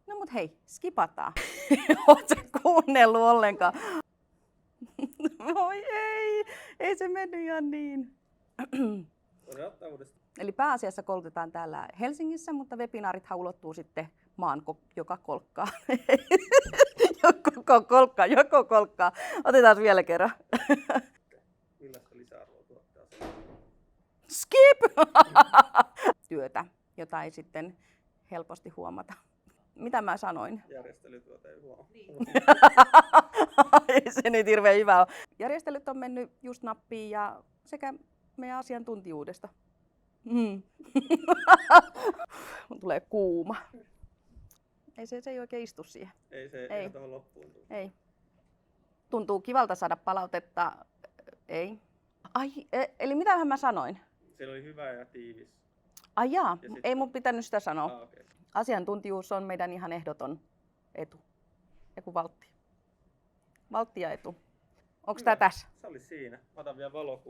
No mut hei, skipataan. Oot sä kuunnellut ollenkaan? Oi ei se mennyt ihan niin. Eli pääasiassa koulutetaan täällä Helsingissä, mutta webinaarithan ulottuu sitten maan joka kolkkaan. Joko kolkkaan. Otetaan vielä kerran. Millaista lisäarvoa tuottaa se? Skip! Työtä, jota ei sitten helposti huomata. Mitä mä sanoin? Järjestelytyötä ei huomaa. Ei se nyt hirveän hyvä ole. Järjestelyt on mennyt just nappiin ja sekä meidän asiantuntijuudesta. Mun tulee kuuma. Se ei oikein istu siihen. Ei tuohon loppuun tule. Ei. Tuntuu kivalta saada palautetta. Ei. Eli mitähän mä sanoin? Se oli hyvä ja tiivis. Ai jaa, ei mun pitänyt sitä sanoa. Okay. Asiantuntijuus on meidän ihan ehdoton etu. Eiku valtti. Valtti ja etu. Onko tää tässä? Se oli siinä. Mä otan vielä valokuvaa.